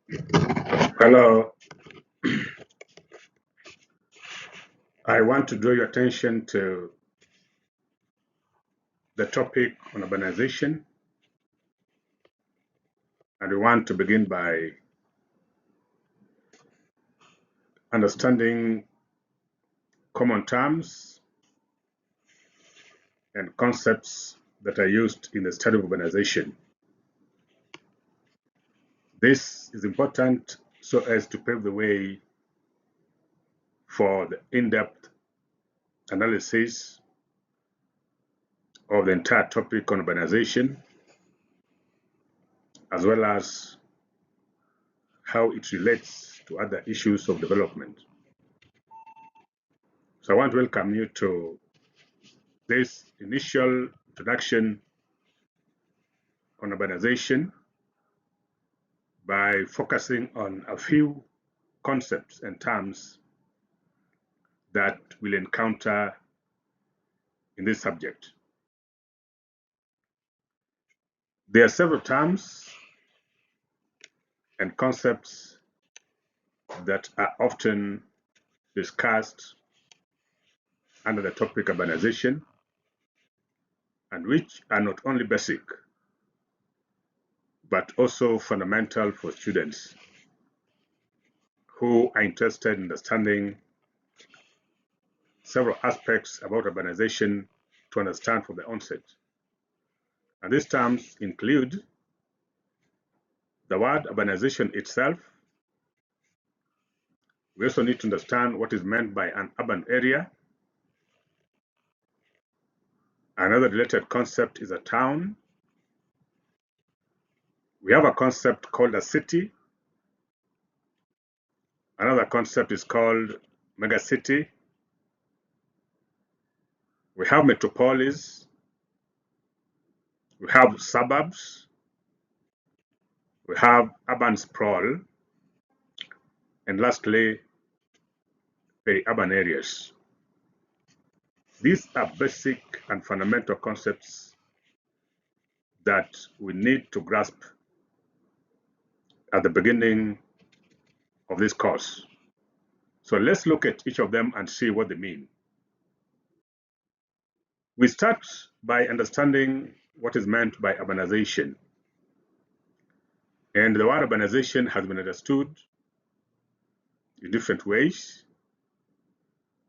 Hello, I want to draw your attention to the topic on urbanization, and we want to begin by understanding common terms and concepts that are used in the study of urbanization. This is important so as to pave the way for the in-depth analysis of the entire topic on urbanization, as well as how it relates to other issues of development. So I want to welcome you to this initial introduction on urbanization by focusing on a few concepts and terms that we'll encounter in this subject. There are several terms and concepts that are often discussed under the topic urbanization, and which are not only basic but also fundamental for students who are interested in understanding several aspects about urbanization to understand from the onset. And these terms include the word urbanization itself. We also need to understand what is meant by an urban area. Another related concept is a town. We have a concept called a city. Another concept is called megacity. We have metropolis. We have suburbs. We have urban sprawl. And lastly, peri-urban areas. These are basic and fundamental concepts that we need to grasp at the beginning of this course. So let's look at each of them and see what they mean. We start by understanding what is meant by urbanization. And the word urbanization has been understood in different ways,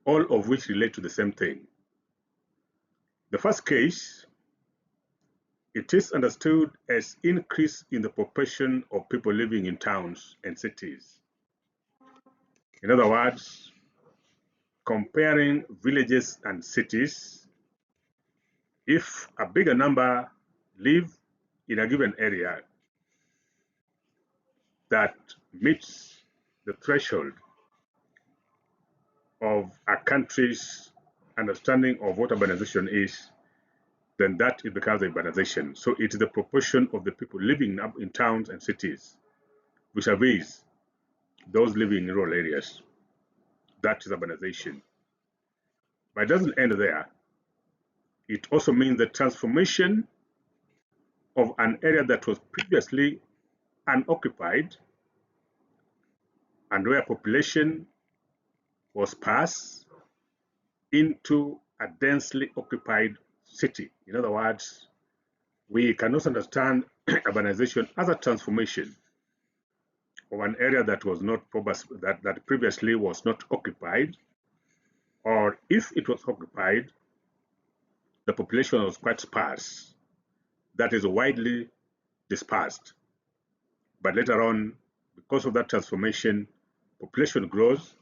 all of which relate to the same thing. The first case, it is understood as increase in the proportion of people living in towns and cities. In other words, comparing villages and cities, if a bigger number live in a given area that meets the threshold of a country's understanding of what urbanization is, then that it becomes urbanization. So it is the proportion of the people living in towns and cities vis-a-vis those living in rural areas. That is urbanization. But it doesn't end there. It also means the transformation of an area that was previously unoccupied and where population was sparse into a densely occupied city. In other words, we can also understand urbanization as a transformation of an area that was not that previously was not occupied, or if it was occupied, the population was quite sparse, that is widely dispersed. But later on, because of that transformation, population grows,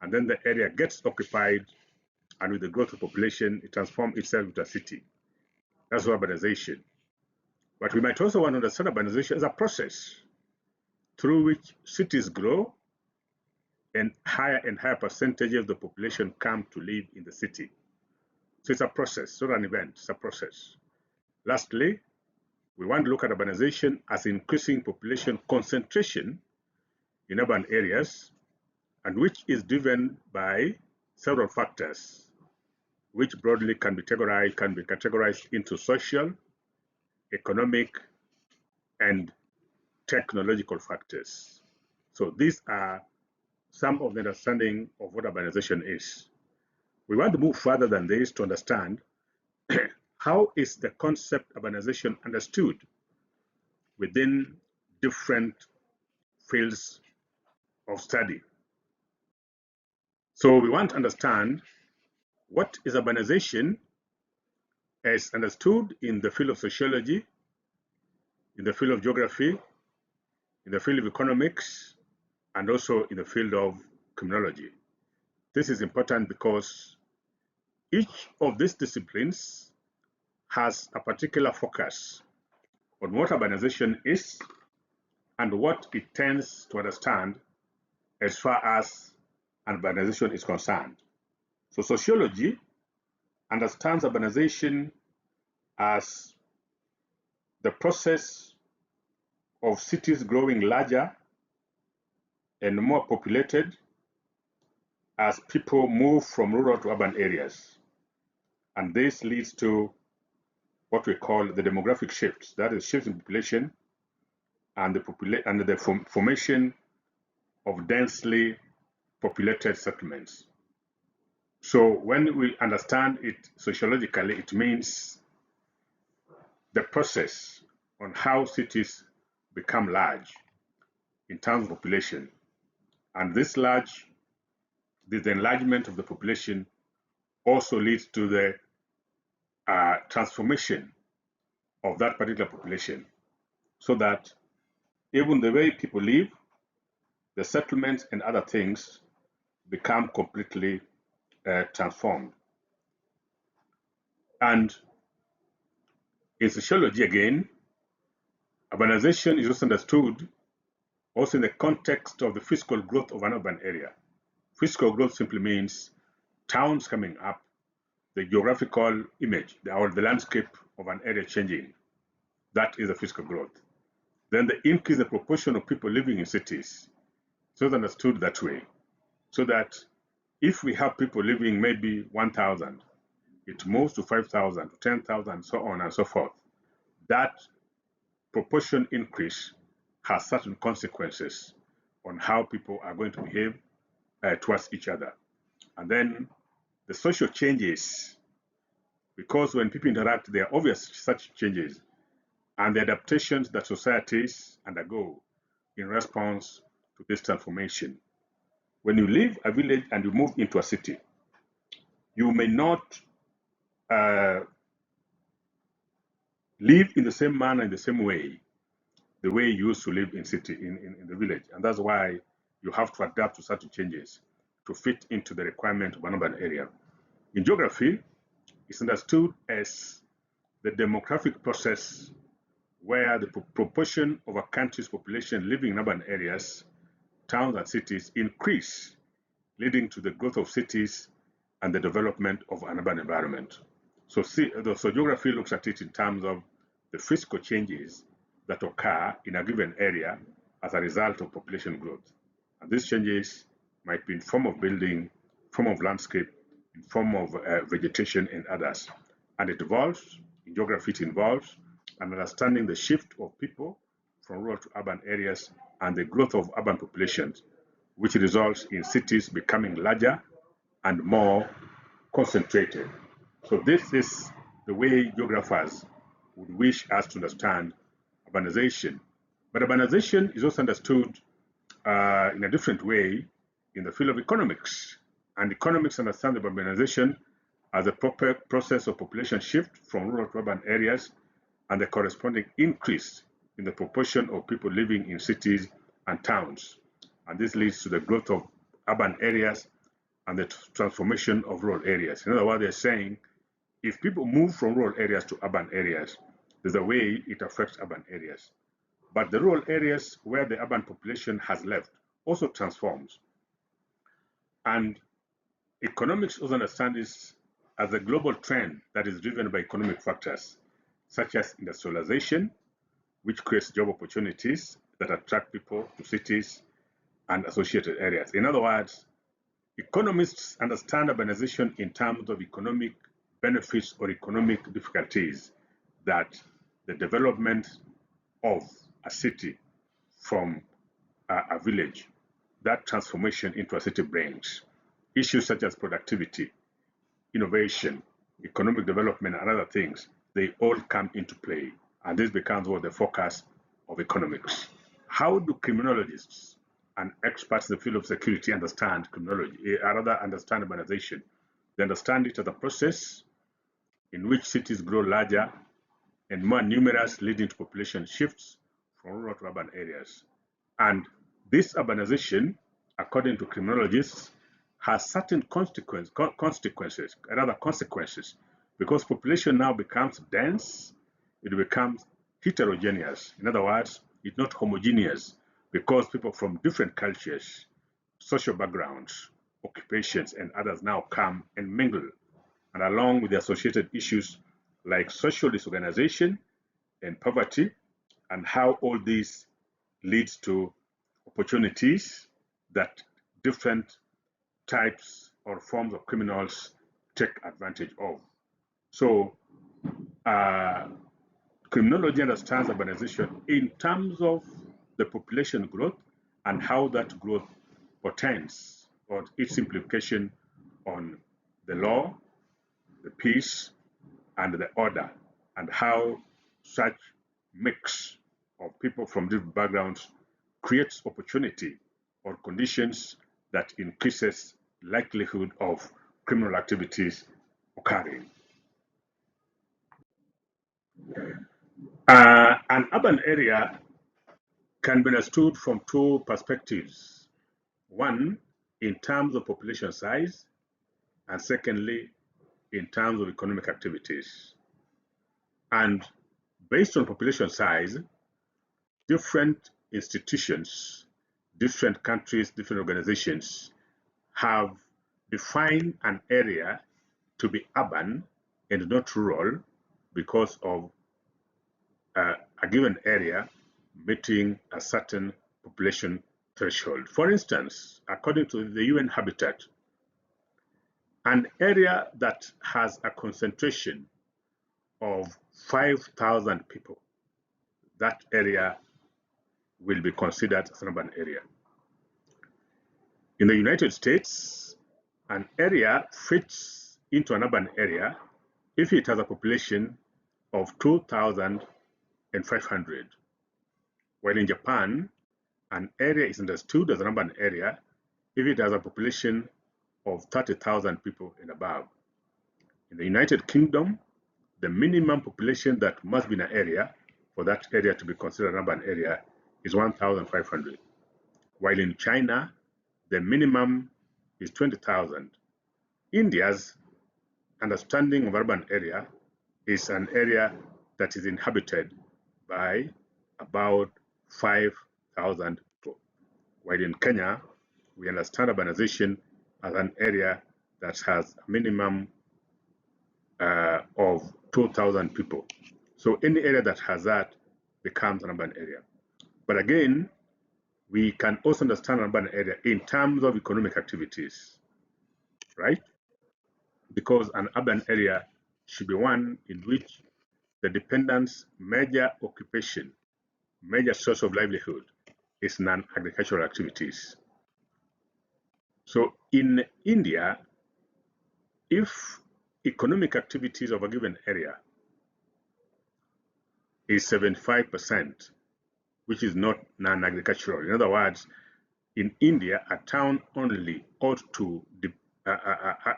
and then the area gets occupied, and with the growth of population, it transforms itself into a city. That's urbanization. But we might also want to understand urbanization as a process through which cities grow and higher percentages of the population come to live in the city. So it's a process, not an event, it's a process. Lastly, we want to look at urbanization as increasing population concentration in urban areas, and which is driven by several factors, which broadly can be categorized into social, economic, and technological factors. So these are some of the understanding of what urbanization is. We want to move further than this to understand how is the concept urbanization understood within different fields of study. So we want to understand what is urbanization as understood in the field of sociology, in the field of geography, in the field of economics, and also in the field of criminology. This is important because each of these disciplines has a particular focus on what urbanization is and what it tends to understand as far as urbanization is concerned. So sociology understands urbanization as the process of cities growing larger and more populated as people move from rural to urban areas. And this leads to what we call the demographic shifts, that is, shifts in population and the formation of densely populated settlements. So when we understand it sociologically, it means the process on how cities become large in terms of population. And this enlargement of the population also leads to the transformation of that particular population, so that even the way people live, the settlements and other things become completely transformed. And in sociology, again, urbanization is also understood also in the context of the physical growth of an urban area. Physical growth simply means towns coming up, the geographical image or the landscape of an area changing. That is the physical growth. Then the increase in the proportion of people living in cities. So it's understood that way. So that if we have people living maybe 1,000, it moves to 5,000, to 10,000, so on and so forth. That proportion increase has certain consequences on how people are going to behave towards each other. And then the social changes, because when people interact, there are obvious such changes and the adaptations that societies undergo in response to this transformation. When you leave a village and you move into a city, you may not live in the same manner, in the same way, the way you used to live in the village. And that's why you have to adapt to certain changes to fit into the requirement of an urban area. In geography, it's understood as the demographic process where the proportion of a country's population living in urban areas, towns and cities increase, leading to the growth of cities and the development of an urban environment. So geography looks at it in terms of the physical changes that occur in a given area as a result of population growth. And these changes might be in form of building, form of landscape, in form of vegetation and others. And it involves, in geography, it involves an understanding the shift of people from rural to urban areas and the growth of urban populations, which results in cities becoming larger and more concentrated. So this is the way geographers would wish us to understand urbanization. But urbanization is also understood in a different way in the field of economics. And economics understands urbanization as a proper process of population shift from rural to urban areas and the corresponding increase in the proportion of people living in cities and towns. And this leads to the growth of urban areas and the transformation of rural areas. In other words, they're saying if people move from rural areas to urban areas, there's a way it affects urban areas. But the rural areas where the urban population has left also transforms. And economics also understands this as a global trend that is driven by economic factors, such as industrialization, which creates job opportunities that attract people to cities and associated areas. In other words, economists understand urbanization in terms of economic benefits or economic difficulties that the development of a city from a village that transformation into a city brings. Issues such as productivity, innovation, economic development, and other things, they all come into play. And this becomes what the focus of economics. How do criminologists and experts in the field of security understand criminology, or rather understand urbanization? They understand it as a process in which cities grow larger and more numerous, leading to population shifts from rural to urban areas. And this urbanization, according to criminologists, has certain consequences, because population now becomes dense, it becomes heterogeneous. In other words, it's not homogeneous because people from different cultures, social backgrounds, occupations, and others now come and mingle, and along with the associated issues like social disorganization and poverty, and how all this leads to opportunities that different types or forms of criminals take advantage of. So, criminology understands urbanization in terms of the population growth and how that growth portends or its implication on the law, the peace, and the order, and how such mix of people from different backgrounds creates opportunity or conditions that increases likelihood of criminal activities occurring. An urban area can be understood from two perspectives. One, in terms of population size, and secondly, in terms of economic activities. And based on population size, different institutions, different countries, different organizations have defined an area to be urban and not rural because of a given area meeting a certain population threshold. For instance, according to the UN Habitat, an area that has a concentration of 5,000 people, that area will be considered as an urban area. In the United States, an area fits into an urban area if it has a population of 2,500, while in Japan, an area is understood as an urban area if it has a population of 30,000 people and above. In the United Kingdom, the minimum population that must be in an area for that area to be considered an urban area is 1,500, while in China, the minimum is 20,000. India's understanding of urban area is an area that is inhabited by about 5,000 people, while in Kenya, we understand urbanization as an area that has a minimum of 2,000 people. So any area that has that becomes an urban area. But again, we can also understand an urban area in terms of economic activities, right? Because an urban area should be one in which the dependent's major occupation, major source of livelihood is non-agricultural activities. So in India, if economic activities of a given area is 75%, which is not non-agricultural. In other words, in India, a town only ought to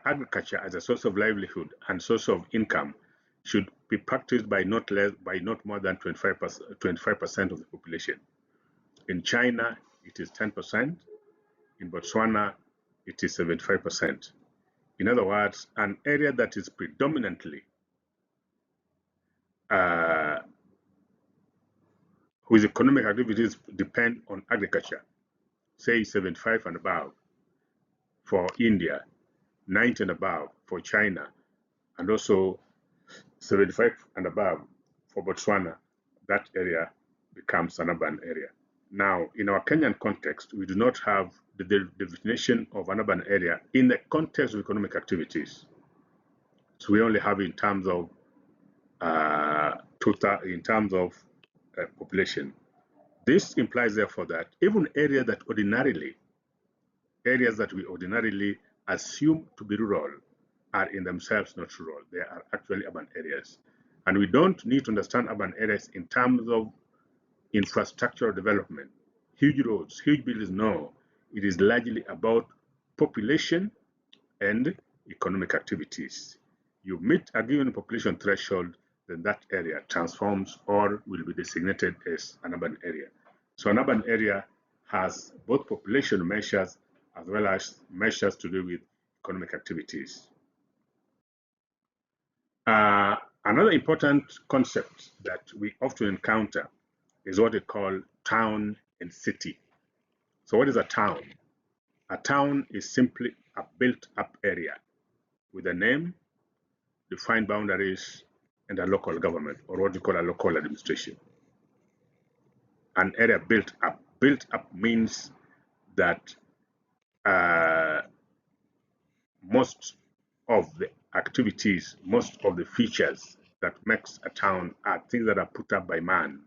agriculture as a source of livelihood and source of income should be practiced by not more than 25% of the population. In China, it is 10%. In Botswana, it is 75%. In other words, an area that is predominantly whose economic activities depend on agriculture, say 75 and above for India, 90 and above for China, and also 75 and above for Botswana, that area becomes an urban area. Now, in our Kenyan context, we do not have the definition of an urban area in the context of economic activities. So we only have in terms of population. This implies, therefore, that even areas that we ordinarily assume to be rural are in themselves not rural. They are actually urban areas. And we don't need to understand urban areas in terms of infrastructural development, huge roads, huge buildings. No, it is largely about population and economic activities. You meet a given population threshold, then that area transforms or will be designated as an urban area. So an urban area has both population measures as well as measures to do with economic activities. Another important concept that we often encounter is what we call town and city. So what is a town? A town is simply a built-up area with a name, defined boundaries, and a local government, or what you call a local administration. An area built up. Built up means that most of the activities, most of the features that makes a town are things that are put up by man.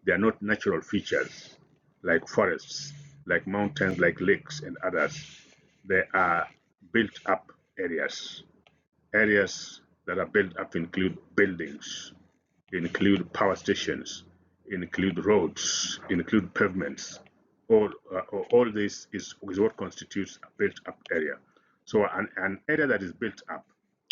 They are not natural features like forests, like mountains, like lakes, and others. They are built up areas. Areas that are built up include buildings, include power stations, include roads, include pavements. All this is what constitutes a built up area. So an area that is built up,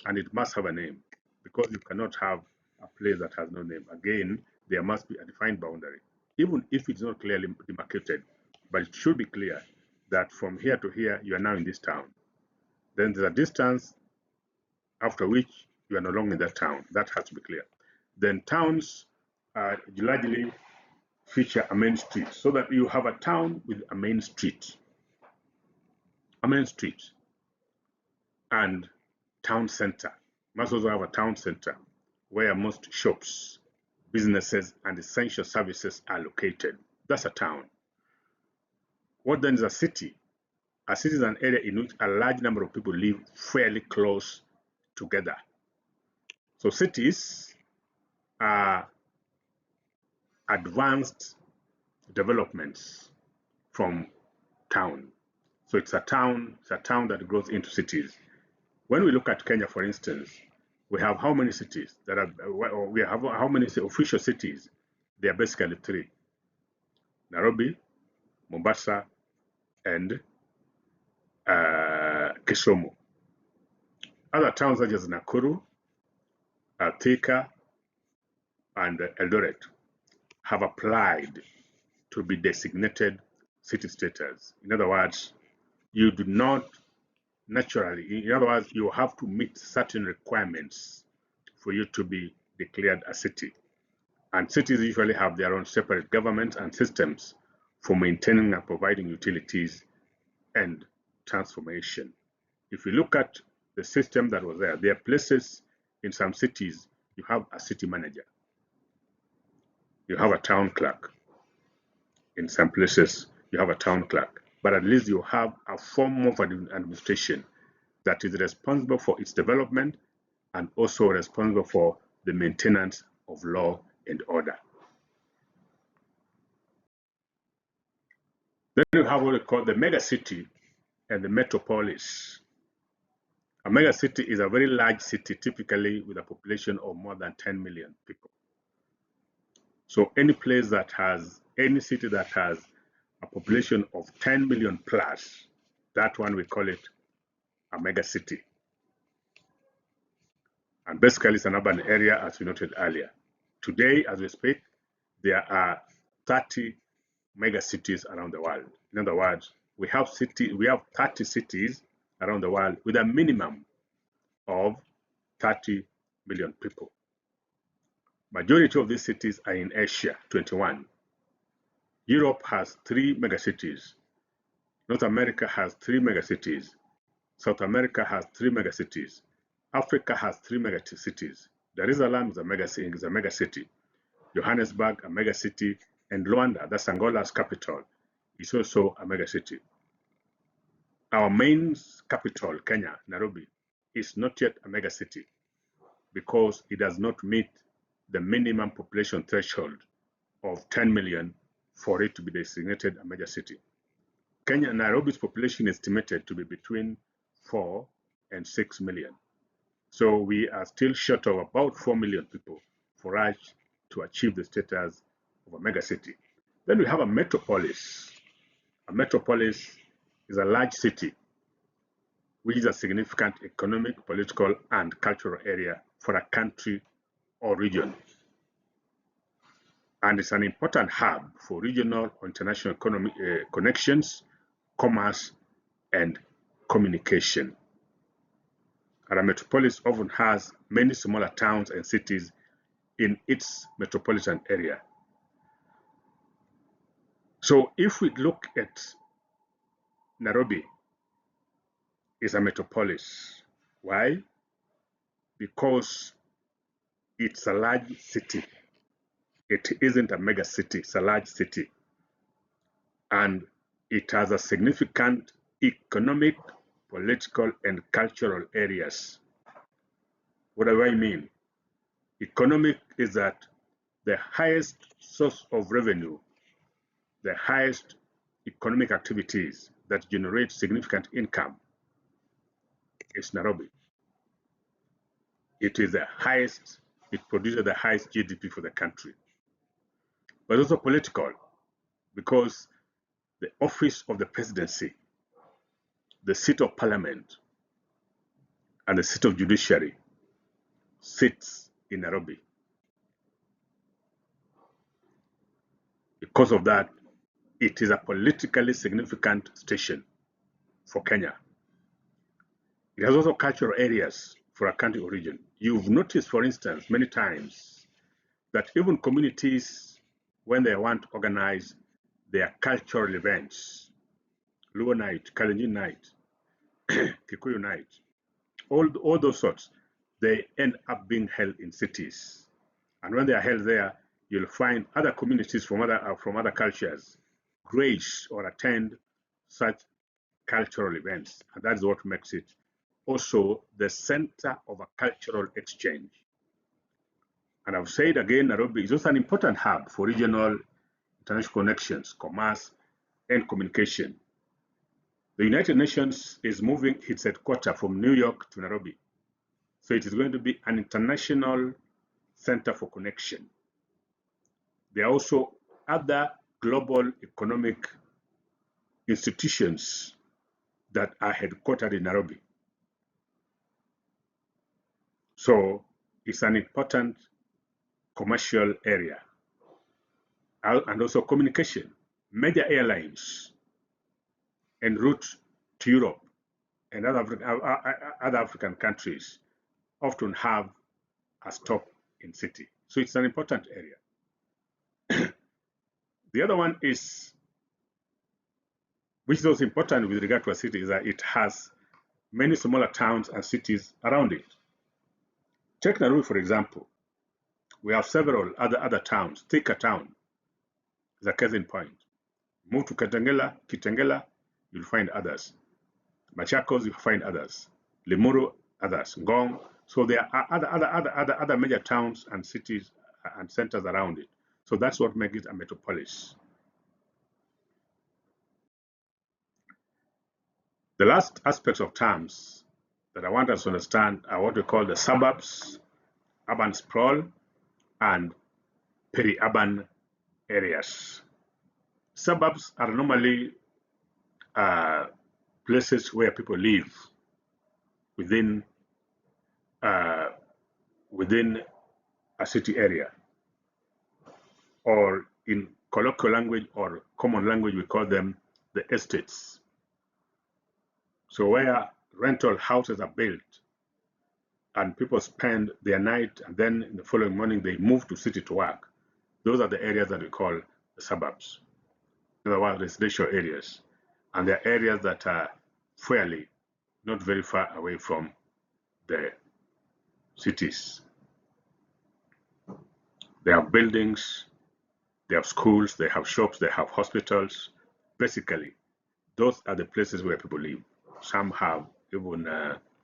and it must have a name, because you cannot have a place that has no name. Again, there must be a defined boundary, even if it's not clearly demarcated, but it should be clear that from here to here, you are now in this town. Then there's a distance after which you are no longer in that town. That has to be clear. Then towns largely feature a main street, so that you have a town with a main street, and town center. Must also have a town center where most shops, businesses, and essential services are located. That's a town. What then is a city? A city is an area in which a large number of people live fairly close together. So cities are advanced developments from town. So it's a town that grows into cities. When we look at Kenya, for instance, we have how many cities that are, or we have how many official cities? They are basically three: Nairobi, Mombasa, and Kisumu. Other towns such as Nakuru, Thika, and Eldoret have applied to be designated city status. In other words, you do not naturally, in other words, you have to meet certain requirements for you to be declared a city. And cities usually have their own separate governments and systems for maintaining and providing utilities and transformation. If you look at the system that was there are places in some cities you have a city manager, you have a town clerk. In some places you have a town clerk, but at least you have a form of administration that is responsible for its development and also responsible for the maintenance of law and order. Then you have what we call the megacity and the metropolis. A megacity is a very large city, typically with a population of more than 10 million people. So any place that has, any city that has a population of 10 million plus, that one we call it a megacity. And basically it's an urban area, as we noted earlier. Today, as we speak, there are 30 megacities around the world. In other words, we have 30 cities around the world with a minimum of 30 million people. Majority of these cities are in Asia, 21. Europe has 3 megacities. North America has 3 megacities. South America has 3 megacities. Africa has 3 megacities. Dar es Salaam is a megacity. Johannesburg, a megacity. And Luanda, that's Angola's capital, is also a megacity. Our main capital, Kenya, Nairobi, is not yet a megacity because it does not meet the minimum population threshold of 10 million for it to be designated a major city. Kenya, Nairobi's population is estimated to be between 4 and 6 million. So we are still short of about 4 million people for us to achieve the status of a megacity. Then we have a metropolis. A metropolis is a large city which is a significant economic, political, and cultural area for a country or region. And it's an important hub for regional or international economic connections, commerce, and communication. And a metropolis often has many smaller towns and cities in its metropolitan area. So if we look at Nairobi, it's a metropolis. Why? Because it's a large city. It isn't a mega city, it's a large city. And it has a significant economic, political, and cultural areas. What do I mean? Economic is that the highest source of revenue, the highest economic activities that generate significant income is Nairobi. It is the highest, it produces the highest GDP for the country. But also political, because the office of the presidency, the seat of parliament, and the seat of judiciary sits in Nairobi. Because of that, it is a politically significant station for Kenya. It has also cultural areas for a country origin. You've noticed, for instance, many times that even communities, when they want to organize their cultural events, Luo Night, Kalenjin Night, Kikuyu Night, all those sorts, they end up being held in cities. And when they are held there, you'll find other communities from other cultures grace or attend such cultural events. And that's what makes it also the center of a cultural exchange. And I've said again, Nairobi is also an important hub for regional international connections, commerce, and communication. The United Nations is moving its headquarters from New York to Nairobi. So it is going to be an international center for connection. There are also other global economic institutions that are headquartered in Nairobi. So it's an important commercial area. And also communication. Major airlines en route to Europe and other African countries often have a stop in city. So it's an important area. The other one is, which is also important with regard to a city, is that it has many smaller towns and cities around it. Take Nairobi, for example. We have several other towns. Thika town is a case in point. Move to Kitengela, you'll find others. Machakos, you'll find others. Limuru, others. Ngong. So there are other major towns and cities and centers around it. So that's what makes it a metropolis. The last aspects of terms that I want us to understand are what we call the suburbs, urban sprawl, and peri-urban areas. Suburbs are normally places where people live within a city area, or in colloquial language or common language, we call them the estates. So where rental houses are built and people spend their night and then in the following morning they move to city to work. Those are the areas that we call the suburbs. In other words, residential areas. And they're areas that are fairly not very far away from the cities. They have buildings, they have schools, they have shops, they have hospitals. Basically, those are the places where people live. Some have even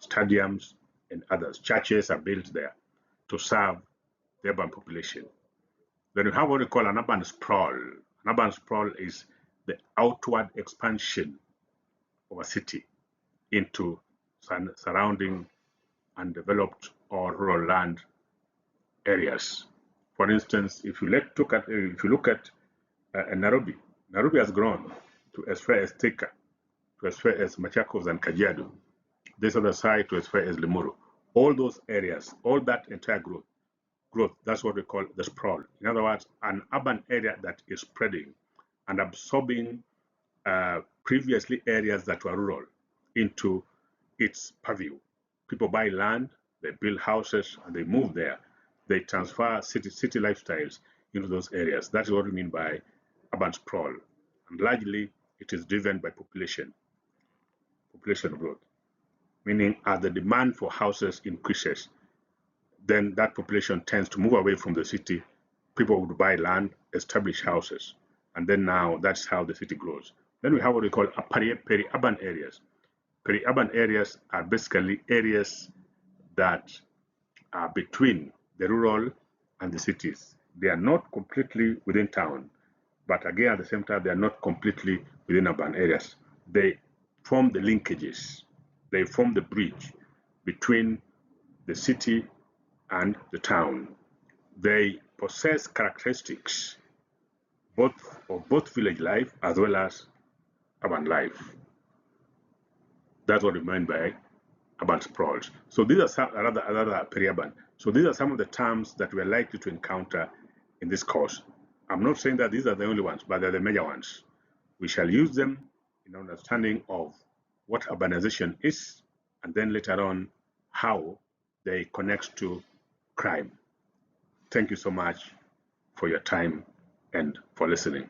stadiums and others. Churches are built there to serve the urban population. Then you have what we call an urban sprawl. An urban sprawl is the outward expansion of a city into surrounding undeveloped or rural land areas. For instance, if you look at Nairobi, Nairobi has grown to as far as Thika, to as far as Machakos and Kajiado. This other side to as far as Limuru. All those areas, all that entire growth, that's what we call the sprawl. In other words, an urban area that is spreading and absorbing previously areas that were rural into its purview. People buy land, they build houses, and they move there. They transfer city lifestyles into those areas. That is what we mean by urban sprawl. And largely, it is driven by population growth, meaning as the demand for houses increases, then that population tends to move away from the city. People would buy land, establish houses, and then now that's how the city grows. Then we have what we call peri-urban areas. Peri-urban areas are basically areas that are between the rural and the cities. They are not completely within town, but again, at the same time, they are not completely within urban areas. They form the linkages. They form the bridge between the city and the town. They possess characteristics of both village life as well as urban life. That's what we mean by urban sprawls. So these are some another peri-urban. So these are some of the terms that we're likely to encounter in this course. I'm not saying that these are the only ones, but they're the major ones. We shall use them in understanding of what urbanization is, and then later on how they connect to crime. Thank you so much for your time and for listening.